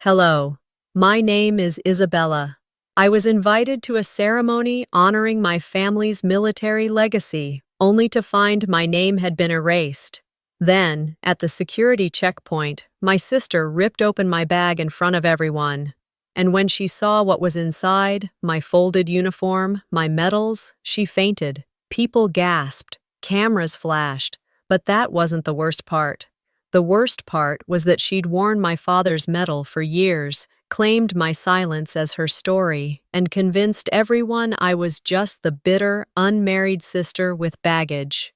Hello, my name is Isabella. I was invited to a ceremony honoring my family's military legacy, only to find my name had been erased. Then, at the security checkpoint, my sister ripped open my bag in front of everyone. And when she saw what was inside, my folded uniform, my medals, she fainted. People gasped, cameras flashed, but that wasn't the worst part. The worst part was that she'd worn my father's medal for years, claimed my silence as her story, and convinced everyone I was just the bitter, unmarried sister with baggage.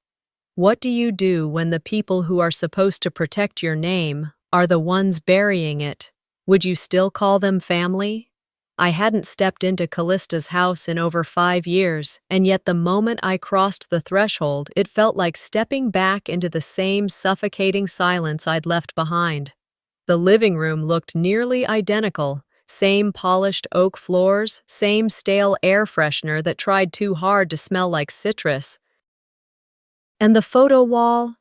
What do you do when the people who are supposed to protect your name are the ones burying it? Would you still call them family? I hadn't stepped into Callista's house in over 5 years, and yet the moment I crossed the threshold, it felt like stepping back into the same suffocating silence I'd left behind. The living room looked nearly identical, same polished oak floors, same stale air freshener that tried too hard to smell like citrus. And the photo wall,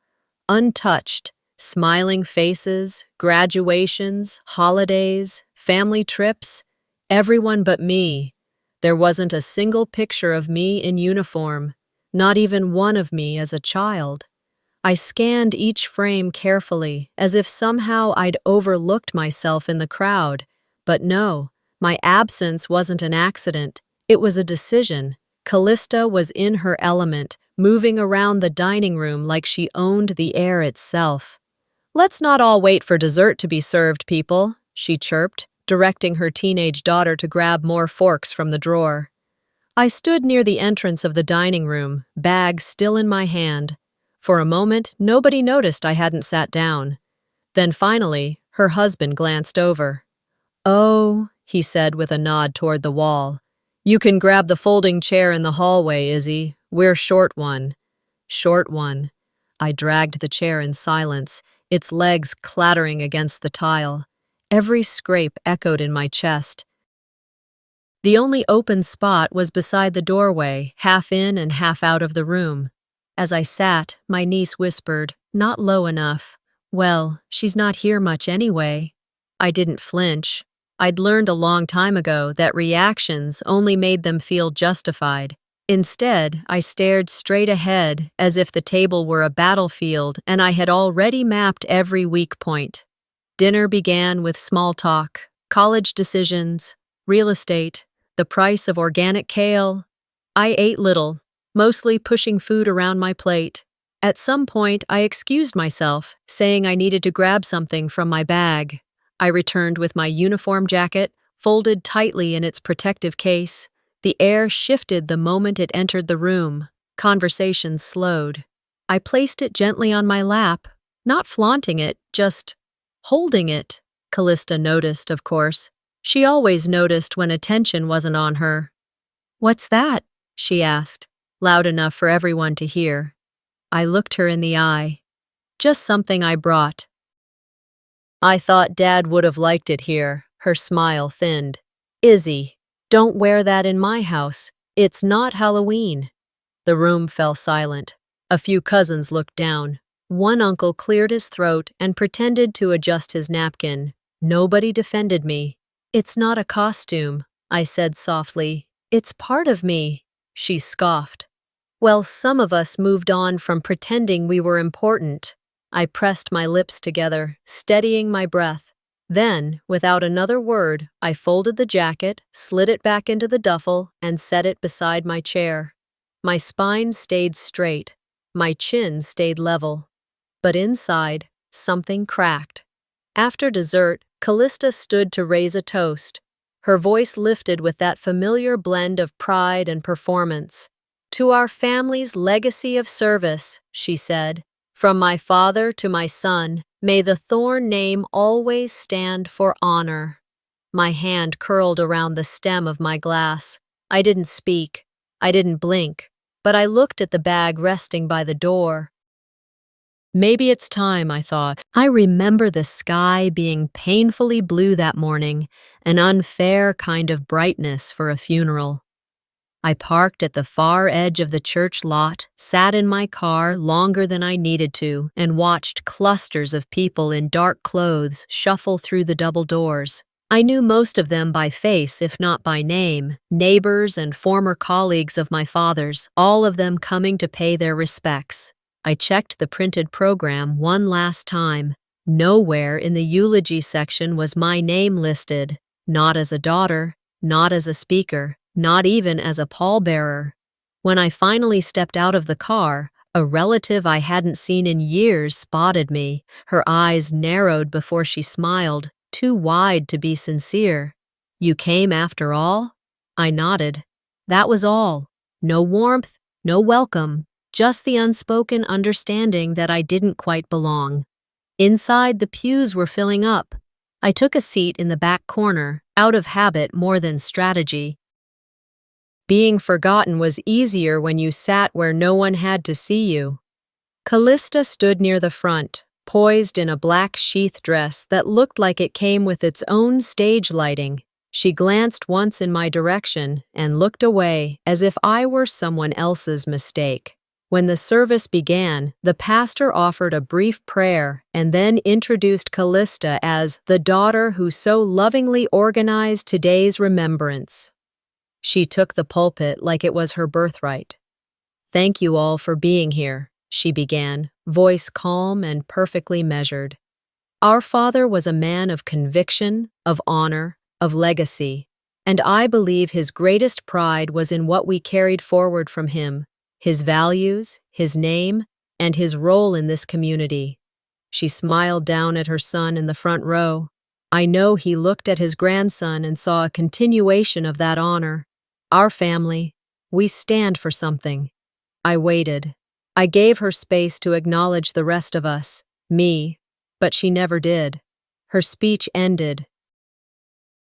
untouched, smiling faces, graduations, holidays, family trips, everyone but me. There wasn't a single picture of me in uniform, not even one of me as a child. I scanned each frame carefully, as if somehow I'd overlooked myself in the crowd. But no, my absence wasn't an accident. It was a decision. Callista was in her element, moving around the dining room like she owned the air itself. "Let's not all wait for dessert to be served, people," she chirped, directing her teenage daughter to grab more forks from the drawer. I stood near the entrance of the dining room, bag still in my hand. For a moment, nobody noticed I hadn't sat down. Then finally, her husband glanced over. "Oh," he said with a nod toward the wall. "You can grab the folding chair in the hallway, Izzy. We're short one." Short one. I dragged the chair in silence, its legs clattering against the tile. Every scrape echoed in my chest. The only open spot was beside the doorway, half in and half out of the room. As I sat, my niece whispered, not low enough, "Well, she's not here much anyway." I didn't flinch. I'd learned a long time ago that reactions only made them feel justified. Instead, I stared straight ahead as if the table were a battlefield and I had already mapped every weak point. Dinner began with small talk, college decisions, real estate, the price of organic kale. I ate little, mostly pushing food around my plate. At some point, I excused myself, saying I needed to grab something from my bag. I returned with my uniform jacket, folded tightly in its protective case. The air shifted the moment it entered the room. Conversation slowed. I placed it gently on my lap, not flaunting it, just holding it. Callista noticed, of course. She always noticed when attention wasn't on her. "What's that?" she asked, loud enough for everyone to hear. I looked her in the eye. "Just something I brought." "I thought Dad would have liked it here." Her smile thinned. "Izzy, don't wear that in my house. It's not Halloween." The room fell silent. A few cousins looked down. One uncle cleared his throat and pretended to adjust his napkin. Nobody defended me. "It's not a costume," I said softly. "It's part of me." She scoffed. "Well, some of us moved on from pretending we were important." I pressed my lips together, steadying my breath. Then, without another word, I folded the jacket, slid it back into the duffel, and set it beside my chair. My spine stayed straight. My chin stayed level. But inside, something cracked. After dessert, Callista stood to raise a toast. Her voice lifted with that familiar blend of pride and performance. "To our family's legacy of service," she said. "From my father to my son, may the Thorn name always stand for honor." My hand curled around the stem of my glass. I didn't speak. I didn't blink. But I looked at the bag resting by the door. Maybe it's time, I thought. I remember the sky being painfully blue that morning, an unfair kind of brightness for a funeral. I parked at the far edge of the church lot, sat in my car longer than I needed to, and watched clusters of people in dark clothes shuffle through the double doors. I knew most of them by face, if not by name, neighbors and former colleagues of my father's, all of them coming to pay their respects. I checked the printed program one last time. Nowhere in the eulogy section was my name listed, not as a daughter, not as a speaker, not even as a pallbearer. When I finally stepped out of the car, a relative I hadn't seen in years spotted me. Her eyes narrowed before she smiled, too wide to be sincere. "You came after all?" I nodded. That was all. No warmth, no welcome, just the unspoken understanding that I didn't quite belong. Inside, the pews were filling up. I took a seat in the back corner, out of habit more than strategy. Being forgotten was easier when you sat where no one had to see you. Callista stood near the front, poised in a black sheath dress that looked like it came with its own stage lighting. She glanced once in my direction and looked away as if I were someone else's mistake. When the service began, the pastor offered a brief prayer and then introduced Callista as the daughter who so lovingly organized today's remembrance. She took the pulpit like it was her birthright. "Thank you all for being here," she began, voice calm and perfectly measured. "Our father was a man of conviction, of honor, of legacy, and I believe his greatest pride was in what we carried forward from him, his values, his name, and his role in this community." She smiled down at her son in the front row. I know he looked at his grandson and saw a continuation of that honor. Our family, we stand for something. I waited. I gave her space to acknowledge the rest of us, me, but she never did. Her speech ended.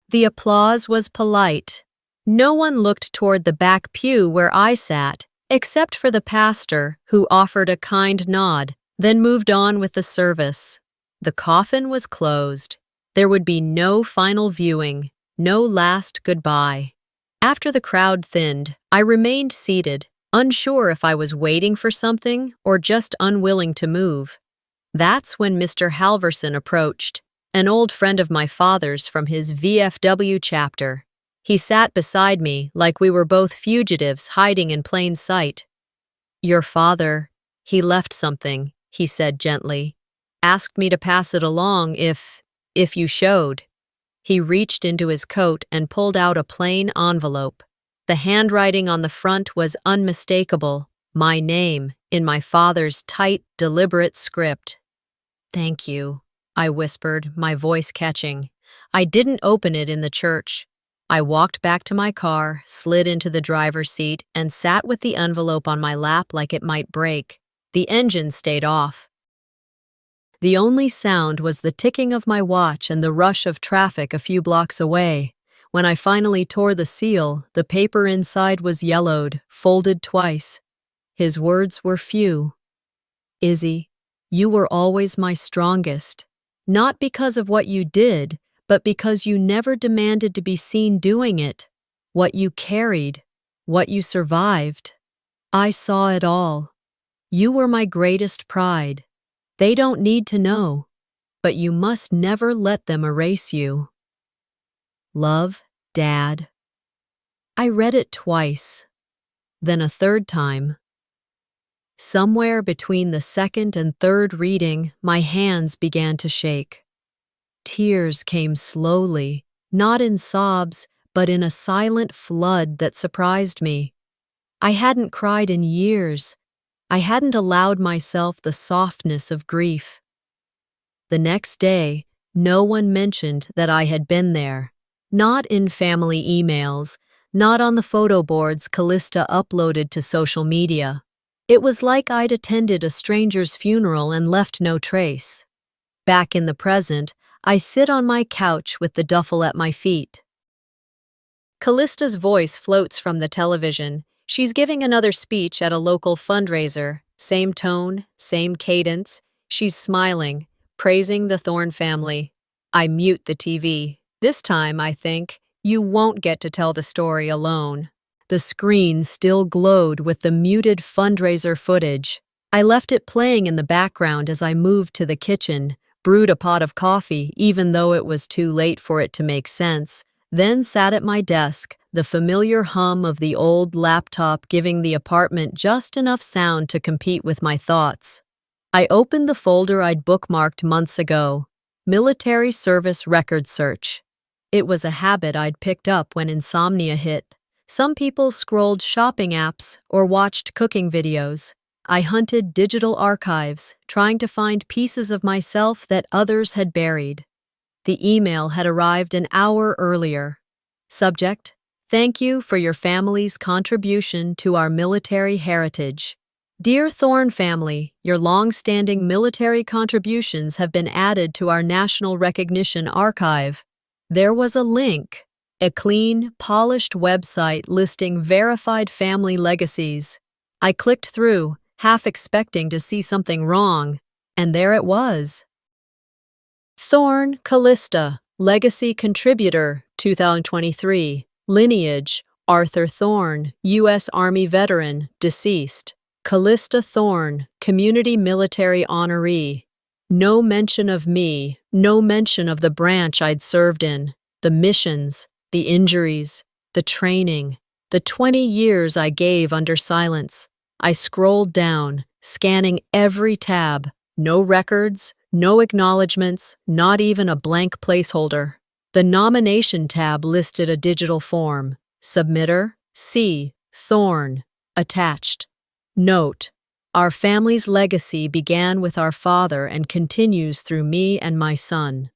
The applause was polite. No one looked toward the back pew where I sat, except for the pastor, who offered a kind nod, then moved on with the service. The coffin was closed. There would be no final viewing, no last goodbye. After the crowd thinned, I remained seated, unsure if I was waiting for something or just unwilling to move. That's when Mr. Halverson approached, an old friend of my father's from his VFW chapter. He sat beside me like we were both fugitives hiding in plain sight. "Your father, he left something," he said gently. "Asked me to pass it along if you showed." He reached into his coat and pulled out a plain envelope. The handwriting on the front was unmistakable, my name, in my father's tight, deliberate script. "Thank you," I whispered, my voice catching. I didn't open it in the church. I walked back to my car, slid into the driver's seat, and sat with the envelope on my lap like it might break. The engine stayed off. The only sound was the ticking of my watch and the rush of traffic a few blocks away. When I finally tore the seal, the paper inside was yellowed, folded twice. His words were few. "Izzy, you were always my strongest. Not because of what you did, but because you never demanded to be seen doing it. What you carried, what you survived. I saw it all. You were my greatest pride. They don't need to know, but you must never let them erase you. Love, Dad." I read it twice, then a third time. Somewhere between the second and third reading, my hands began to shake. Tears came slowly, not in sobs, but in a silent flood that surprised me. I hadn't cried in years. I hadn't allowed myself the softness of grief. The next day, no one mentioned that I had been there. Not in family emails, not on the photo boards Callista uploaded to social media. It was like I'd attended a stranger's funeral and left no trace. Back in the present, I sit on my couch with the duffel at my feet. Callista's voice floats from the television. She's giving another speech at a local fundraiser. Same tone, same cadence. She's smiling, praising the Thorne family. I mute the TV. This time, I think, you won't get to tell the story alone. The screen still glowed with the muted fundraiser footage. I left it playing in the background as I moved to the kitchen, brewed a pot of coffee even though it was too late for it to make sense, then sat at my desk, the familiar hum of the old laptop giving the apartment just enough sound to compete with my thoughts. I opened the folder I'd bookmarked months ago, Military Service Record Search. It was a habit I'd picked up when insomnia hit. Some people scrolled shopping apps or watched cooking videos. I hunted digital archives, trying to find pieces of myself that others had buried. The email had arrived an hour earlier. Subject: Thank you for your family's contribution to our military heritage. Dear Thorne family, your long-standing military contributions have been added to our National Recognition Archive. There was a link, a clean, polished website listing verified family legacies. I clicked through, half expecting to see something wrong, and there it was. Thorne Callista, Legacy Contributor, 2023. Lineage: Arthur Thorne, U.S. Army veteran, deceased. Callista Thorne, Community Military Honoree. No mention of me, no mention of the branch I'd served in, the missions, the injuries, the training, the 20 years I gave under silence. I scrolled down, scanning every tab. No records, no acknowledgements, not even a blank placeholder. The nomination tab listed a digital form. Submitter: C. Thorne. Attached. Note: Our family's legacy began with our father and continues through me and my son.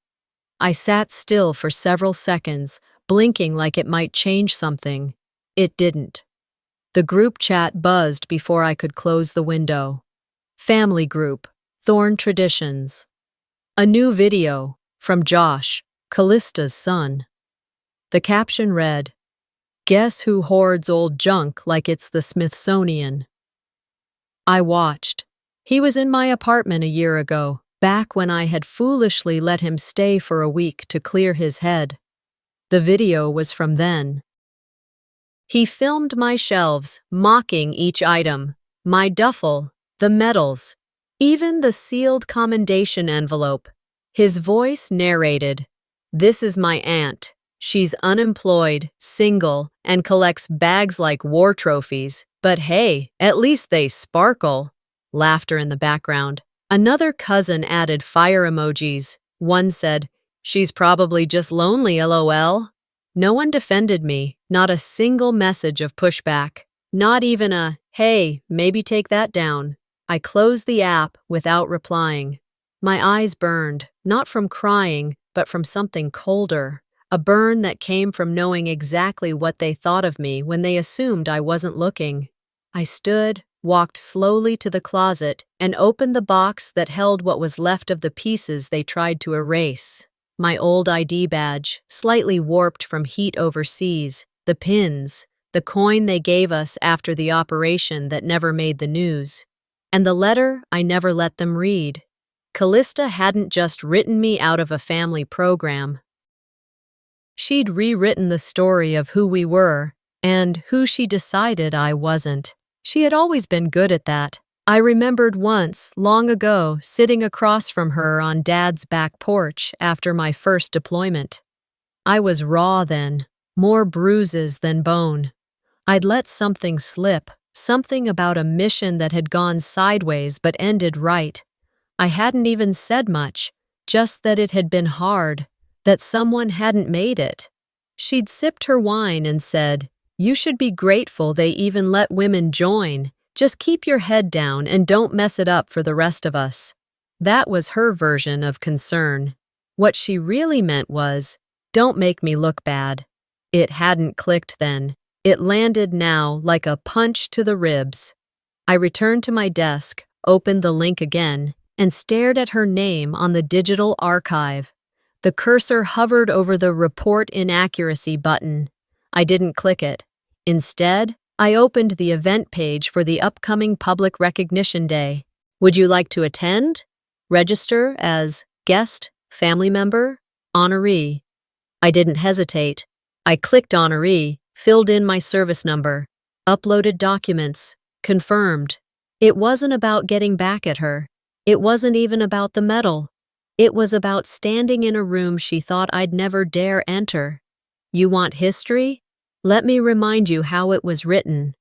I sat still for several seconds, blinking like it might change something. It didn't. The group chat buzzed before I could close the window. Family group, Thorne Traditions. A new video, from Josh, Callista's son. The caption read, "Guess who hoards old junk like it's the Smithsonian?" I watched. He was in my apartment a year ago, back when I had foolishly let him stay for a week to clear his head. The video was from then. He filmed my shelves, mocking each item, my duffel, the medals, even the sealed commendation envelope. His voice narrated, "This is my aunt. She's unemployed, single, and collects bags like war trophies. But hey, at least they sparkle." Laughter in the background. Another cousin added fire emojis. One said, "She's probably just lonely, LOL." No one defended me, not a single message of pushback. Not even a, "Hey, maybe take that down." I closed the app without replying. My eyes burned, not from crying, but from something colder. A burn that came from knowing exactly what they thought of me when they assumed I wasn't looking. I stood, walked slowly to the closet, and opened the box that held what was left of the pieces they tried to erase. My old ID badge, slightly warped from heat overseas, the pins, the coin they gave us after the operation that never made the news, and the letter I never let them read. Callista hadn't just written me out of a family program. She'd rewritten the story of who we were and who she decided I wasn't. She had always been good at that. I remembered once, long ago, sitting across from her on Dad's back porch after my first deployment. I was raw then, more bruises than bone. I'd let something slip, something about a mission that had gone sideways but ended right. I hadn't even said much, just that it had been hard, that someone hadn't made it. She'd sipped her wine and said, "You should be grateful they even let women join. Just keep your head down and don't mess it up for the rest of us." That was her version of concern. What she really meant was, "Don't make me look bad." It hadn't clicked then. It landed now like a punch to the ribs. I returned to my desk, opened the link again, and stared at her name on the digital archive. The cursor hovered over the Report Inaccuracy button. I didn't click it. Instead, I opened the event page for the upcoming Public Recognition Day. Would you like to attend? Register as guest, family member, honoree. I didn't hesitate. I clicked honoree, filled in my service number, uploaded documents, confirmed. It wasn't about getting back at her. It wasn't even about the medal. It was about standing in a room she thought I'd never dare enter. You want history? Let me remind you how it was written.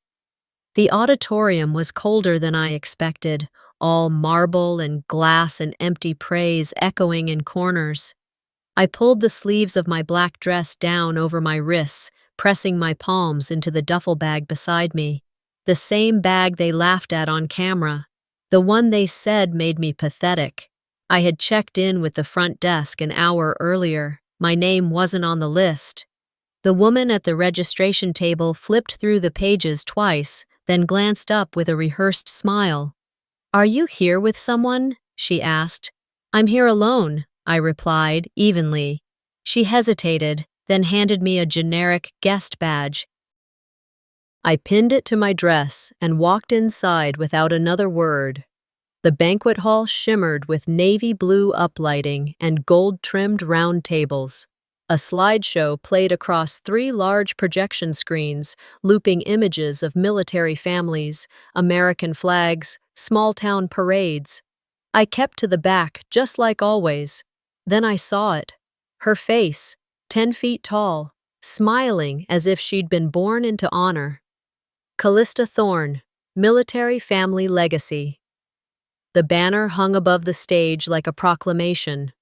The auditorium was colder than I expected, all marble and glass and empty praise echoing in corners. I pulled the sleeves of my black dress down over my wrists, pressing my palms into the duffel bag beside me. The same bag they laughed at on camera. The one they said made me pathetic. I had checked in with the front desk an hour earlier. My name wasn't on the list. The woman at the registration table flipped through the pages twice, then glanced up with a rehearsed smile. "Are you here with someone?" she asked. "I'm here alone," I replied, evenly. She hesitated, then handed me a generic guest badge. I pinned it to my dress and walked inside without another word. The banquet hall shimmered with navy blue uplighting and gold-trimmed round tables. A slideshow played across 3 large projection screens, looping images of military families, American flags, small-town parades. I kept to the back, just like always. Then I saw it. Her face, 10 feet tall, smiling as if she'd been born into honor. Callista Thorne, Military Family Legacy. The banner hung above the stage like a proclamation.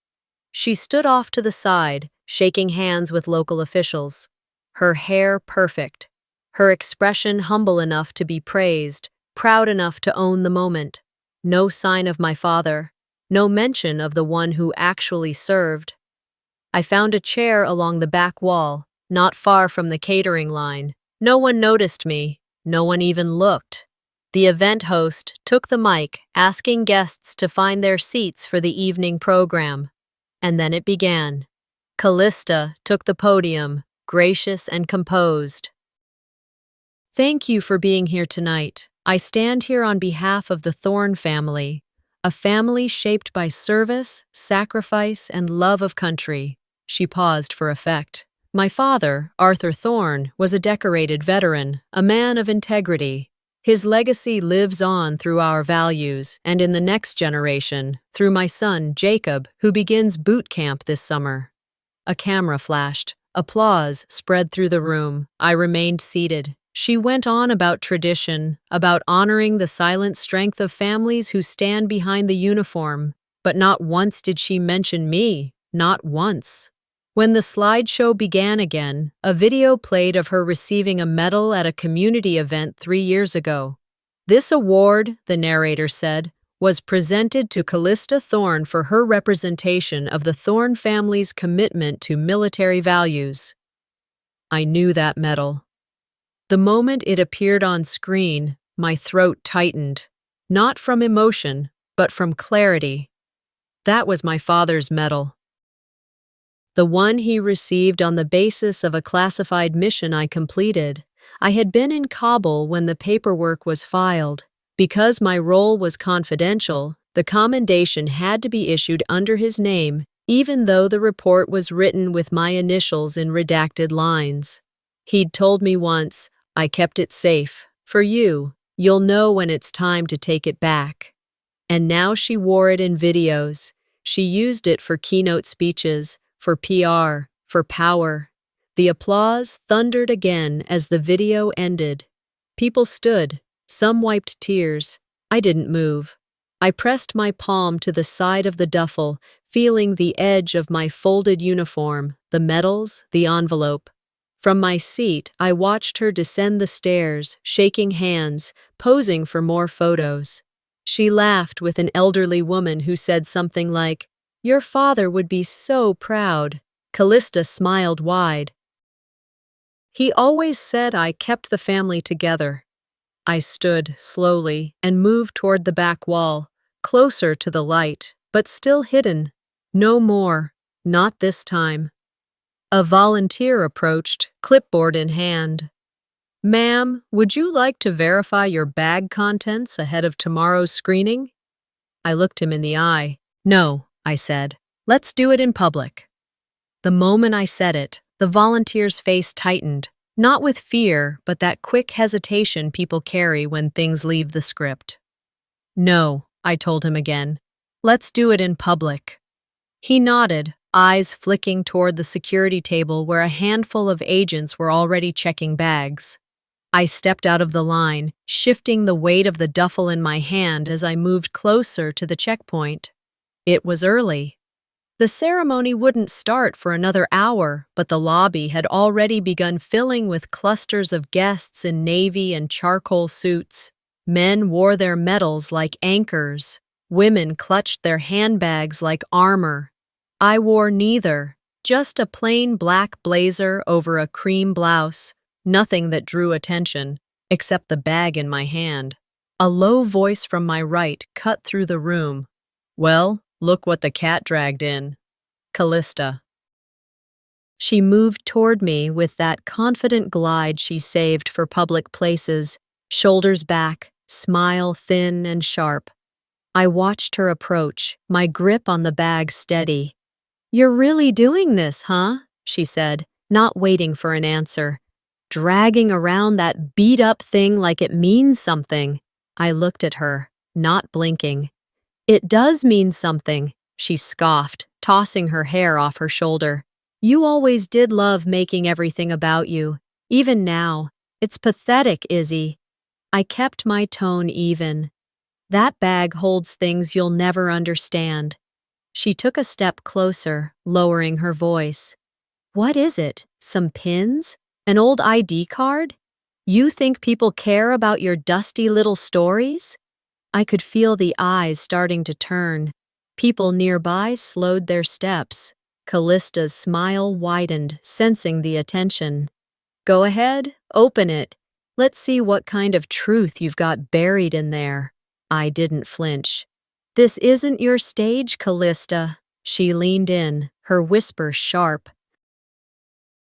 She stood off to the side, shaking hands with local officials. Her hair perfect. Her expression humble enough to be praised, proud enough to own the moment. No sign of my father. No mention of the one who actually served. I found a chair along the back wall, not far from the catering line. No one noticed me. No one even looked. The event host took the mic, asking guests to find their seats for the evening program. And then it began. Callista took the podium, gracious and composed. "Thank you for being here tonight. I stand here on behalf of the Thorne family, a family shaped by service, sacrifice, and love of country." She paused for effect. "My father, Arthur Thorne, was a decorated veteran, a man of integrity. His legacy lives on through our values and in the next generation, through my son, Jacob, who begins boot camp this summer." A camera flashed. Applause spread through the room. I remained seated. She went on about tradition, about honoring the silent strength of families who stand behind the uniform. But not once did she mention me. Not once. When the slideshow began again, a video played of her receiving a medal at a community event 3 years ago. "This award," the narrator said, "was presented to Callista Thorne for her representation of the Thorne family's commitment to military values." I knew that medal. The moment it appeared on screen, my throat tightened, not from emotion, but from clarity. That was my father's medal. The one he received on the basis of a classified mission I completed. I had been in Kabul when the paperwork was filed. Because my role was confidential, the commendation had to be issued under his name, even though the report was written with my initials in redacted lines. He'd told me once, "I kept it safe. For you, you'll know when it's time to take it back." And now she wore it in videos. She used it for keynote speeches, for PR, for power. The applause thundered again as the video ended. People stood. Some wiped tears. I didn't move. I pressed my palm to the side of the duffel, feeling the edge of my folded uniform, the medals, the envelope. From my seat, I watched her descend the stairs, shaking hands, posing for more photos. She laughed with an elderly woman who said something like, "Your father would be so proud." Callista smiled wide. "He always said I kept the family together." I stood slowly and moved toward the back wall, closer to the light, but still hidden. No more. Not this time. A volunteer approached, clipboard in hand. "Ma'am, would you like to verify your bag contents ahead of tomorrow's screening?" I looked him in the eye. "No," I said. "Let's do it in public." The moment I said it, the volunteer's face tightened, not with fear, but that quick hesitation people carry when things leave the script. "No," I told him again. "Let's do it in public." He nodded, eyes flicking toward the security table where a handful of agents were already checking bags. I stepped out of the line, shifting the weight of the duffel in my hand as I moved closer to the checkpoint. It was early. The ceremony wouldn't start for another hour, but the lobby had already begun filling with clusters of guests in navy and charcoal suits. Men wore their medals like anchors. Women clutched their handbags like armor. I wore neither, just a plain black blazer over a cream blouse, nothing that drew attention, except the bag in my hand. A low voice from my right cut through the room. "Well, look what the cat dragged in." Callista. She moved toward me with that confident glide she saved for public places, shoulders back, smile thin and sharp. I watched her approach, my grip on the bag steady. "You're really doing this, huh?" she said, not waiting for an answer. "Dragging around that beat-up thing like it means something." I looked at her, not blinking. "It does mean something," she scoffed, tossing her hair off her shoulder. "You always did love making everything about you. Even now. It's pathetic, Izzy." I kept my tone even. "That bag holds things you'll never understand." She took a step closer, lowering her voice. "What is it? Some pins? An old ID card? You think people care about your dusty little stories?" I could feel the eyes starting to turn. People nearby slowed their steps. Callista's smile widened, sensing the attention. "Go ahead, open it. Let's see what kind of truth you've got buried in there." I didn't flinch. "This isn't your stage, Callista." She leaned in, her whisper sharp.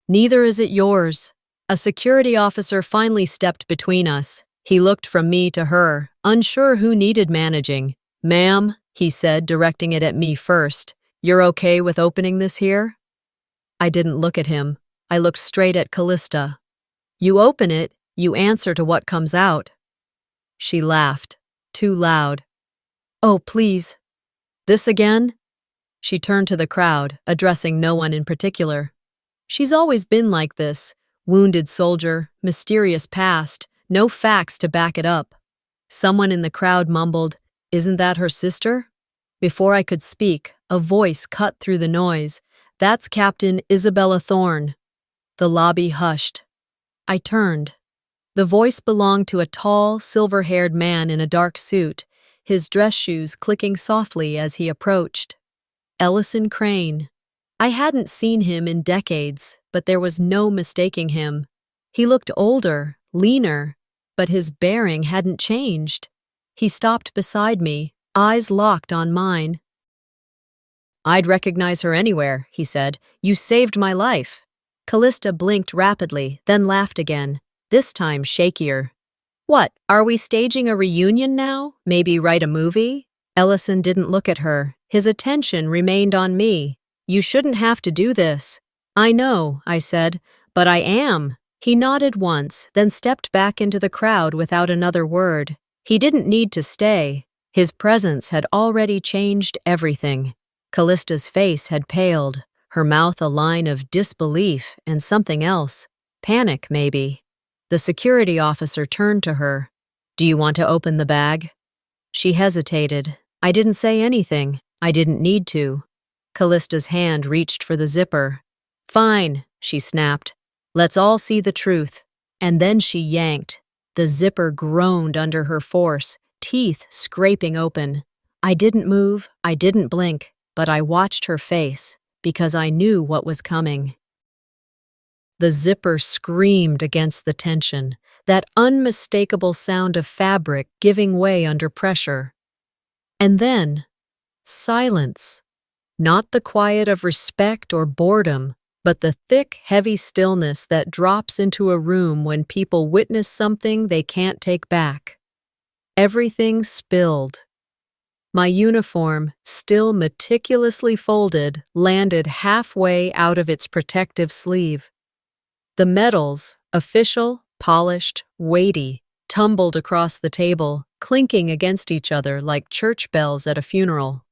"Neither is it yours." A security officer finally stepped between us. He looked from me to her, unsure who needed managing. "Ma'am," he said, directing it at me first, "you're okay with opening this here?" I didn't look at him. I looked straight at Callista. "You open it, you answer to what comes out." She laughed, too loud. "Oh, please." "This again?" She turned to the crowd, addressing no one in particular. She's always been like this. Wounded soldier, mysterious past, no facts to back it up. Someone in the crowd mumbled, "Isn't that her sister?" Before I could speak, a voice cut through the noise. "That's Captain Isabella Thorne." The lobby hushed. I turned. The voice belonged to a tall, silver-haired man in a dark suit, his dress shoes clicking softly as he approached. Ellison Crane. I hadn't seen him in decades, but there was no mistaking him. He looked older, leaner, but his bearing hadn't changed. He stopped beside me, eyes locked on mine. "I'd recognize her anywhere," he said. "You saved my life." Callista blinked rapidly, then laughed again, this time shakier. "What, are we staging a reunion now? Maybe write a movie?" Ellison didn't look at her. His attention remained on me. "You shouldn't have to do this." "I know," I said, "but I am." He nodded once, then stepped back into the crowd without another word. He didn't need to stay. His presence had already changed everything. Callista's face had paled, her mouth a line of disbelief and something else. Panic, maybe. The security officer turned to her. "Do you want to open the bag?" She hesitated. I didn't say anything. I didn't need to. Callista's hand reached for the zipper. "Fine," she snapped. "Let's all see the truth." And then she yanked. The zipper groaned under her force, teeth scraping open. I didn't move, I didn't blink, but I watched her face, because I knew what was coming. The zipper screamed against the tension, that unmistakable sound of fabric giving way under pressure. And then, silence. Not the quiet of respect or boredom, but the thick, heavy stillness that drops into a room when people witness something they can't take back. Everything spilled. My uniform, still meticulously folded, landed halfway out of its protective sleeve. The medals, official, polished, weighty, tumbled across the table, clinking against each other like church bells at a funeral.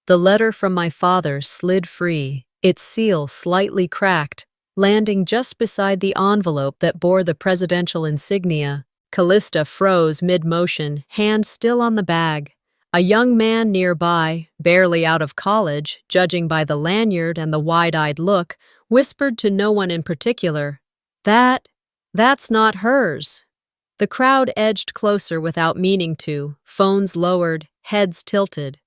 The letter from my father slid free, its seal slightly cracked, landing just beside the envelope that bore the presidential insignia. Callista froze mid-motion, hand still on the bag. A young man nearby, barely out of college, judging by the lanyard and the wide-eyed look, whispered to no one in particular, That's not hers." The crowd edged closer without meaning to, phones lowered, heads tilted.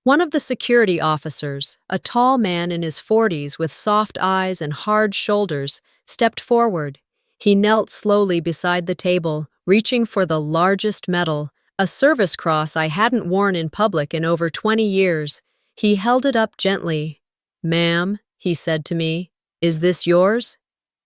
One of the security officers, a tall man in his 40s with soft eyes and hard shoulders, stepped forward. He knelt slowly beside the table, reaching for the largest medal, a service cross I hadn't worn in public in over 20 years. He held it up gently. "Ma'am," he said to me, "is this yours?"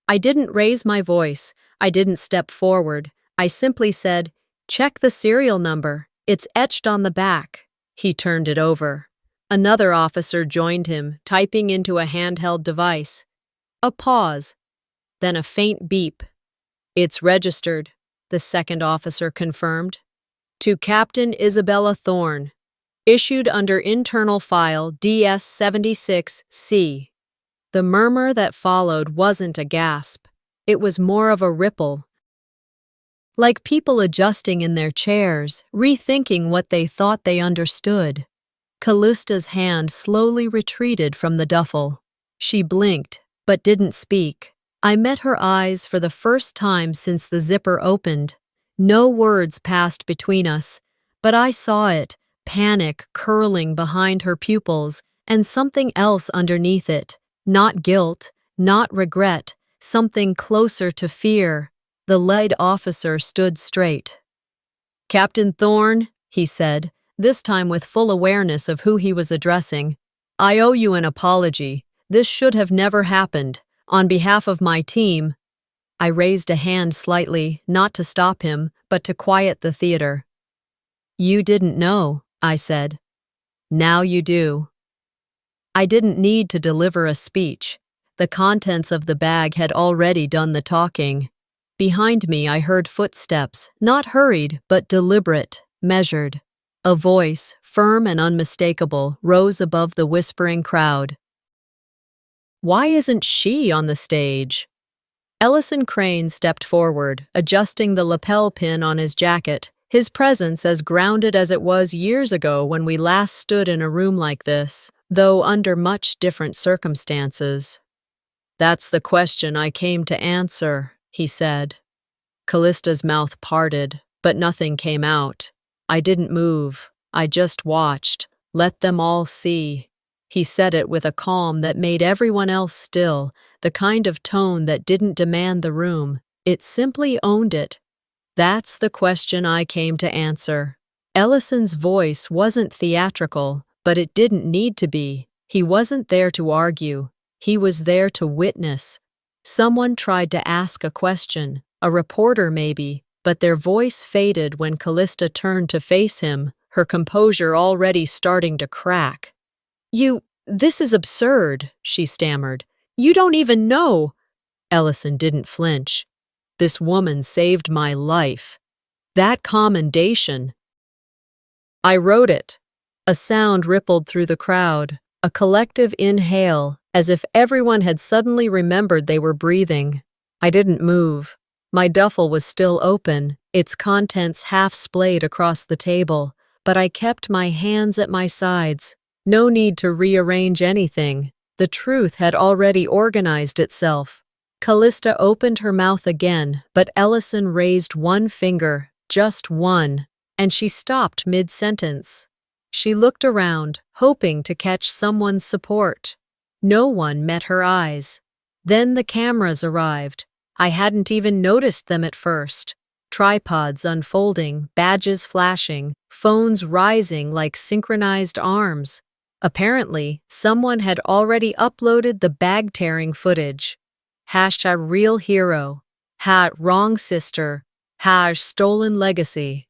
I didn't raise my voice. I didn't step forward. I simply said, "Check the serial number. It's etched on the back." He turned it over. Another officer joined him, typing into a handheld device. A pause, then a faint beep. "It's registered," the second officer confirmed. "To Captain Isabella Thorne. Issued under internal file DS-76C. The murmur that followed wasn't a gasp. It was more of a ripple. Like people adjusting in their chairs, rethinking what they thought they understood. Callista's hand slowly retreated from the duffel. She blinked, but didn't speak. I met her eyes for the first time since the zipper opened. No words passed between us, but I saw it, panic curling behind her pupils, and something else underneath it. Not guilt, not regret, something closer to fear. The lead officer stood straight. "Captain Thorne," he said, this time with full awareness of who he was addressing, "I owe you an apology. This should have never happened. On behalf of my team." I raised a hand slightly, not to stop him, but to quiet the theater. "You didn't know," I said. "Now you do." I didn't need to deliver a speech. The contents of the bag had already done the talking. Behind me, I heard footsteps, not hurried, but deliberate, measured. A voice, firm and unmistakable, rose above the whispering crowd. "Why isn't she on the stage?" Ellison Crane stepped forward, adjusting the lapel pin on his jacket, his presence as grounded as it was years ago when we last stood in a room like this, though under much different circumstances. "That's the question I came to answer," he said. Callista's mouth parted, but nothing came out. I didn't move. I just watched. Let them all see. He said it with a calm that made everyone else still, the kind of tone that didn't demand the room. It simply owned it. "That's the question I came to answer." Ellison's voice wasn't theatrical, but it didn't need to be. He wasn't there to argue. He was there to witness. Someone tried to ask a question, a reporter maybe, but their voice faded when Callista turned to face him, her composure already starting to crack. This is absurd," she stammered. "You don't even know." Ellison didn't flinch. "This woman saved my life. That commendation." "I wrote it." A sound rippled through the crowd, a collective inhale, as if everyone had suddenly remembered they were breathing. I didn't move. My duffel was still open, its contents half splayed across the table, but I kept my hands at my sides. No need to rearrange anything. The truth had already organized itself. Callista opened her mouth again, but Ellison raised one finger, just one, and she stopped mid-sentence. She looked around, hoping to catch someone's support. No one met her eyes. Then the cameras arrived. I hadn't even noticed them at first. Tripods unfolding, badges flashing, phones rising like synchronized arms. Apparently, someone had already uploaded the bag-tearing footage. #real hero, #wrong sister, #stolen legacy.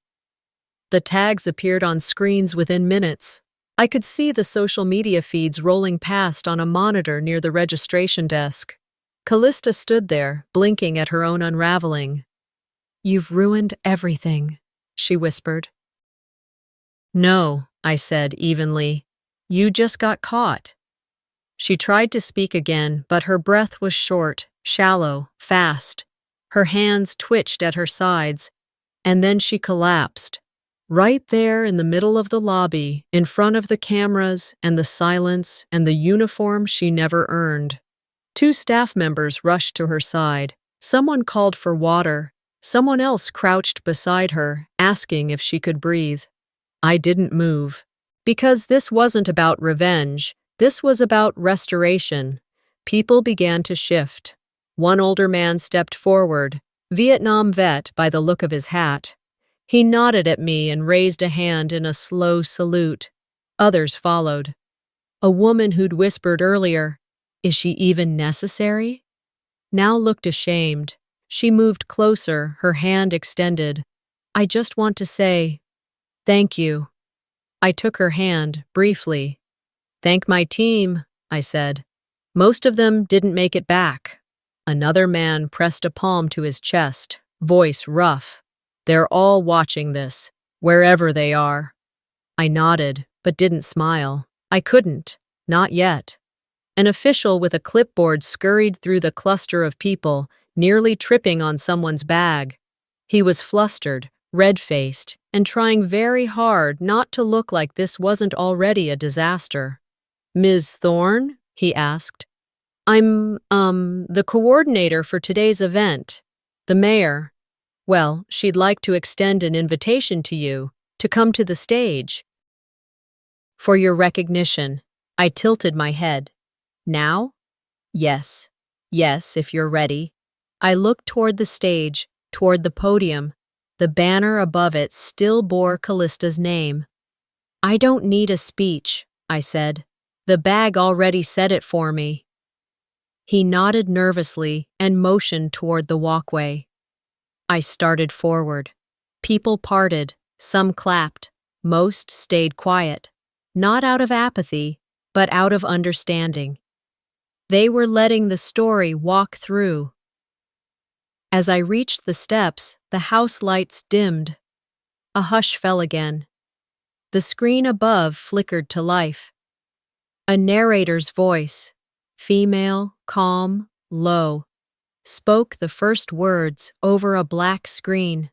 The tags appeared on screens within minutes. I could see the social media feeds rolling past on a monitor near the registration desk. Callista stood there, blinking at her own unraveling. "You've ruined everything," she whispered. "No," I said evenly. You just got caught. She tried to speak again, but her breath was short, shallow, fast. Her hands twitched at her sides, and then she collapsed. Right there in the middle of the lobby, in front of the cameras and the silence and the uniform she never earned. Two staff members rushed to her side. Someone called for water. Someone else crouched beside her, asking if she could breathe. I didn't move. Because this wasn't about revenge. This was about restoration. People began to shift. One older man stepped forward, Vietnam vet by the look of his hat. He nodded at me and raised a hand in a slow salute. Others followed. A woman who'd whispered earlier, "Is she even necessary?" now looked ashamed. She moved closer, her hand extended. "I just want to say, thank you." I took her hand, briefly. "Thank my team," I said. "Most of them didn't make it back." Another man pressed a palm to his chest, voice rough. "They're all watching this, wherever they are." I nodded, but didn't smile. I couldn't, not yet. An official with a clipboard scurried through the cluster of people, nearly tripping on someone's bag. He was flustered, red-faced, and trying very hard not to look like this wasn't already a disaster. "Ms. Thorne?" he asked. I'm the coordinator for today's event. The mayor. Well, she'd like to extend an invitation to you to come to the stage." "For your recognition." I tilted my head. "Now?" "Yes. Yes, if you're ready." I looked toward the stage, toward the podium. The banner above it still bore Callista's name. "I don't need a speech," I said. "The bag already said it for me." He nodded nervously and motioned toward the walkway. I started forward. People parted, some clapped, most stayed quiet, not out of apathy, but out of understanding. They were letting the story walk through. As I reached the steps, the house lights dimmed. A hush fell again. The screen above flickered to life. A narrator's voice, female, calm, low, spoke the first words over a black screen.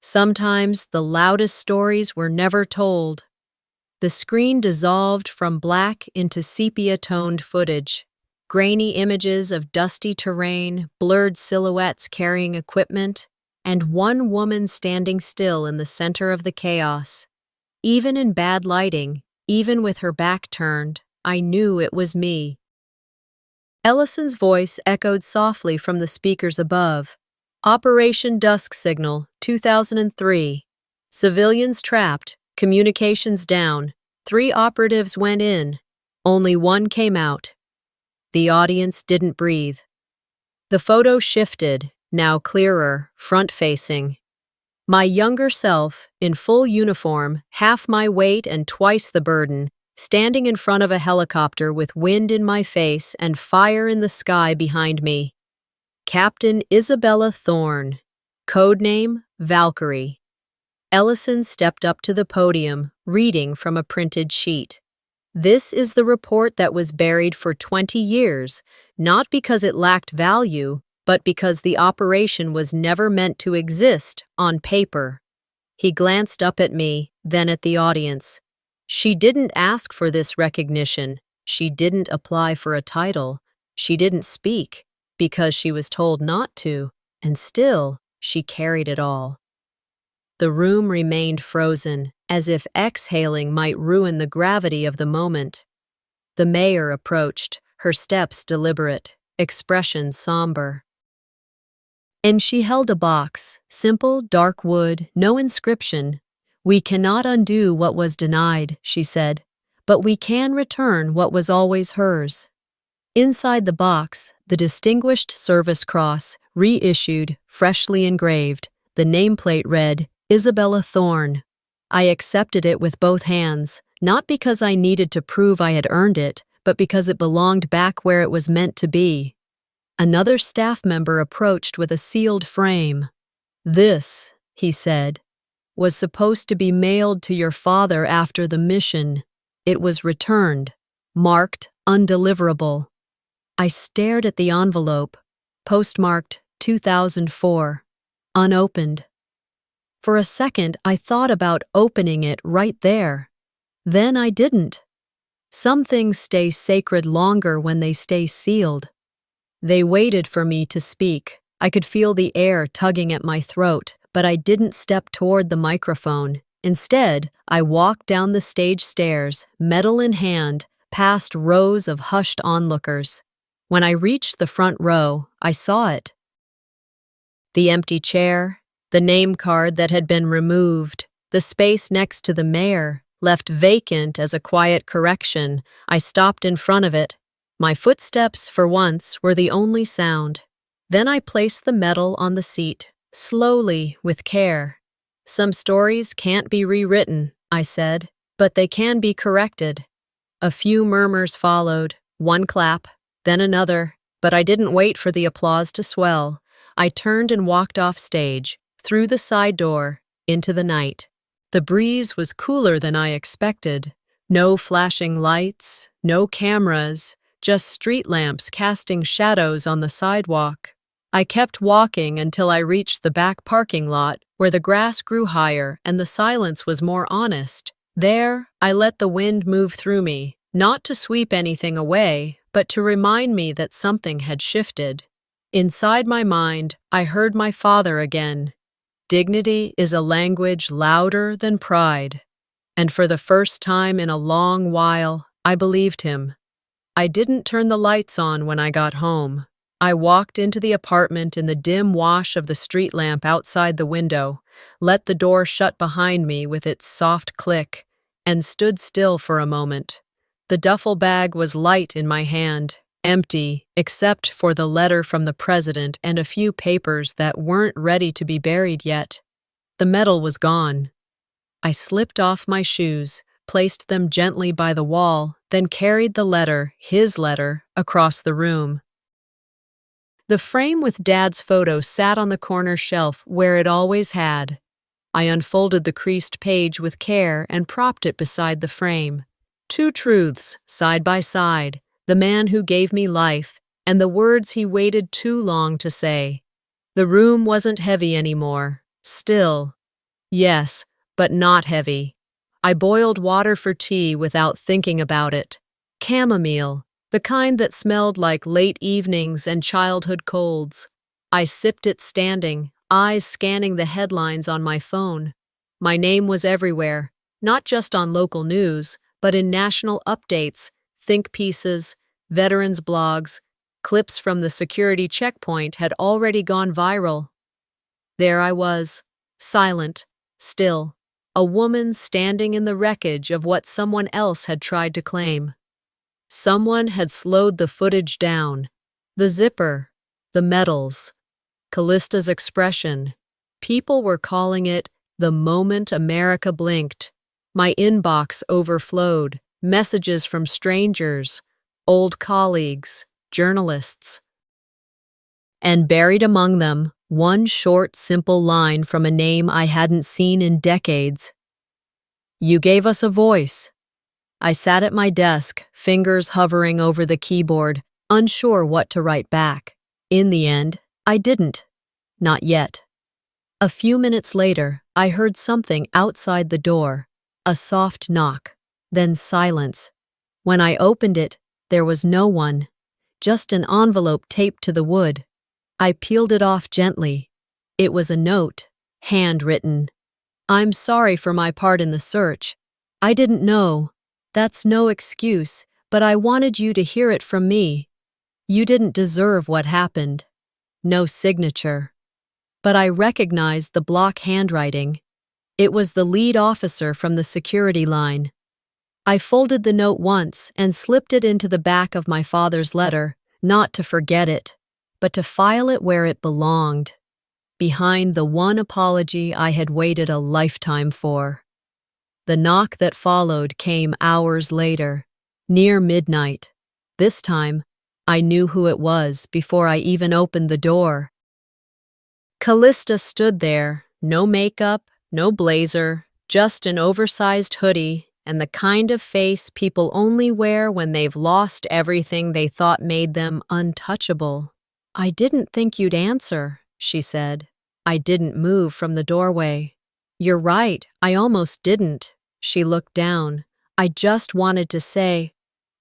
Sometimes the loudest stories were never told. The screen dissolved from black into sepia-toned footage. Grainy images of dusty terrain, blurred silhouettes carrying equipment, and one woman standing still in the center of the chaos. Even in bad lighting, even with her back turned, I knew it was me. Ellison's voice echoed softly from the speakers above. "Operation Dusk Signal, 2003. Civilians trapped, communications down. 3 operatives went in. Only 1 came out." The audience didn't breathe. The photo shifted, now clearer, front-facing. My younger self, in full uniform, half my weight and twice the burden, standing in front of a helicopter with wind in my face and fire in the sky behind me. Captain Isabella Thorne. Codename Valkyrie. Ellison stepped up to the podium, reading from a printed sheet. "This is the report that was buried for 20 years, not because it lacked value, but because the operation was never meant to exist on paper." He glanced up at me, then at the audience. "She didn't ask for this recognition. She didn't apply for a title. She didn't speak, because she was told not to, and still, she carried it all." The room remained frozen, as if exhaling might ruin the gravity of the moment. The mayor approached, her steps deliberate, expression somber. And she held a box, simple, dark wood, no inscription. "We cannot undo what was denied," she said, "but we can return what was always hers." Inside the box, the Distinguished Service Cross, reissued, freshly engraved. The nameplate read, "Isabella Thorne." I accepted it with both hands, not because I needed to prove I had earned it, but because it belonged back where it was meant to be. Another staff member approached with a sealed frame. "This," he said, "was supposed to be mailed to your father after the mission. It was returned, marked undeliverable. I stared at the envelope, postmarked 2004, unopened. For a second, I thought about opening it right there. Then I didn't. Some things stay sacred longer when they stay sealed. They waited for me to speak. I could feel the air tugging at my throat, but I didn't step toward the microphone. Instead, I walked down the stage stairs, medal in hand, past rows of hushed onlookers. When I reached the front row, I saw it. The empty chair, the name card that had been removed, the space next to the mayor, left vacant as a quiet correction. I stopped in front of it. My footsteps, for once, were the only sound. Then I placed the medal on the seat, slowly, with care. Some stories can't be rewritten, I said, but they can be corrected. A few murmurs followed, one clap, then another, but I didn't wait for the applause to swell. I turned and walked off stage, through the side door, into the night. The breeze was cooler than I expected. No flashing lights, no cameras, just street lamps casting shadows on the sidewalk. I kept walking until I reached the back parking lot, where the grass grew higher and the silence was more honest. There, I let the wind move through me, not to sweep anything away, but to remind me that something had shifted. Inside my mind, I heard my father again. Dignity is a language louder than pride. And for the first time in a long while, I believed him. I didn't turn the lights on when I got home. I walked into the apartment in the dim wash of the street lamp outside the window, let the door shut behind me with its soft click, and stood still for a moment. The duffel bag was light in my hand, empty except for the letter from the president and a few papers that weren't ready to be buried yet. The medal was gone. I slipped off my shoes, placed them gently by the wall, then carried the letter, his letter, across the room. The frame with Dad's photo sat on the corner shelf where it always had. I unfolded the creased page with care and propped it beside the frame. Two truths, side by side, the man who gave me life and the words he waited too long to say. The room wasn't heavy anymore. Still. Yes, but not heavy. I boiled water for tea without thinking about it. Chamomile, the kind that smelled like late evenings and childhood colds. I sipped it standing, eyes scanning the headlines on my phone. My name was everywhere, not just on local news, but in national updates, think pieces, veterans' blogs, clips from the security checkpoint had already gone viral. There I was, silent, still, a woman standing in the wreckage of what someone else had tried to claim. Someone had slowed the footage down. The zipper, the medals, Callista's expression. People were calling it the moment America blinked. My inbox overflowed, messages from strangers, old colleagues, journalists. And buried among them, one short, simple line from a name I hadn't seen in decades. "You gave us a voice." I sat at my desk, fingers hovering over the keyboard, unsure what to write back. In the end, I didn't. Not yet. A few minutes later, I heard something outside the door, a soft knock, then silence. When I opened it, there was no one, just an envelope taped to the wood. I peeled it off gently. It was a note, handwritten. "I'm sorry for my part in the search. I didn't know. That's no excuse, but I wanted you to hear it from me. You didn't deserve what happened." No signature. But I recognized the block handwriting. It was the lead officer from the security line. I folded the note once and slipped it into the back of my father's letter, not to forget it, but to file it where it belonged, behind the one apology I had waited a lifetime for. The knock that followed came hours later, near midnight. This time, I knew who it was before I even opened the door. Callista stood there, no makeup, no blazer, just an oversized hoodie and the kind of face people only wear when they've lost everything they thought made them untouchable. "I didn't think you'd answer," she said. I didn't move from the doorway. "You're right, I almost didn't." She looked down. "I just wanted to say—"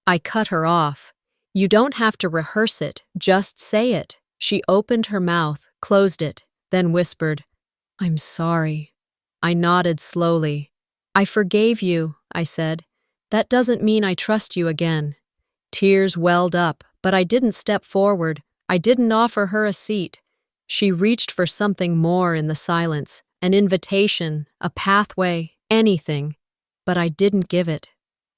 I cut her off. "You don't have to rehearse it, just say it." She opened her mouth, closed it, then whispered, "I'm sorry." I nodded slowly. "I forgave you," I said. "That doesn't mean I trust you again." Tears welled up, but I didn't step forward. I didn't offer her a seat. She reached for something more in the silence, an invitation, a pathway, anything. But I didn't give it.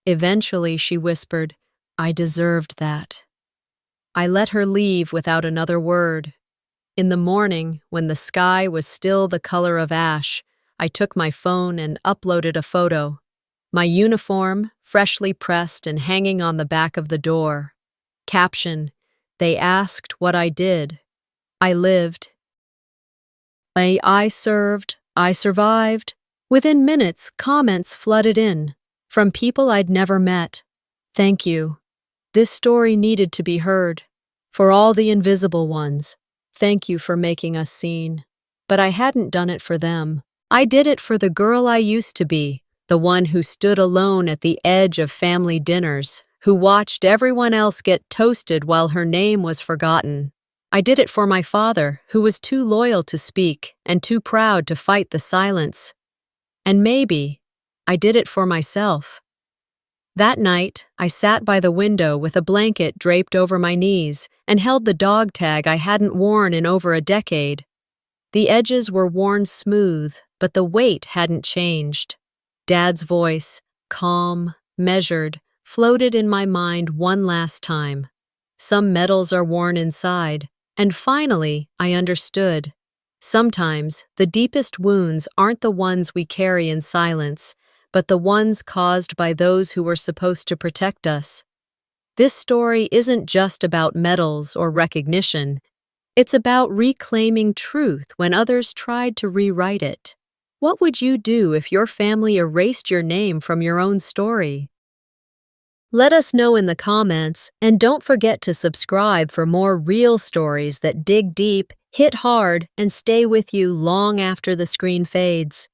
Eventually, she whispered, "I deserved that." I let her leave without another word. In the morning, when the sky was still the color of ash, I took my phone and uploaded a photo. My uniform, freshly pressed and hanging on the back of the door. Caption: "They asked what I did. I lived. I served. I survived." Within minutes, comments flooded in, from people I'd never met. "Thank you. This story needed to be heard. For all the invisible ones, thank you for making us seen." But I hadn't done it for them. I did it for the girl I used to be, the one who stood alone at the edge of family dinners, who watched everyone else get toasted while her name was forgotten. I did it for my father, who was too loyal to speak and too proud to fight the silence. And maybe I did it for myself. That night, I sat by the window with a blanket draped over my knees and held the dog tag I hadn't worn in over a decade. The edges were worn smooth, but the weight hadn't changed. Dad's voice, calm, measured, floated in my mind one last time. Some medals are worn inside, and finally, I understood. Sometimes, the deepest wounds aren't the ones we carry in silence, but the ones caused by those who were supposed to protect us. This story isn't just about medals or recognition. It's about reclaiming truth when others tried to rewrite it. What would you do if your family erased your name from your own story? Let us know in the comments, and don't forget to subscribe for more real stories that dig deep, hit hard, and stay with you long after the screen fades.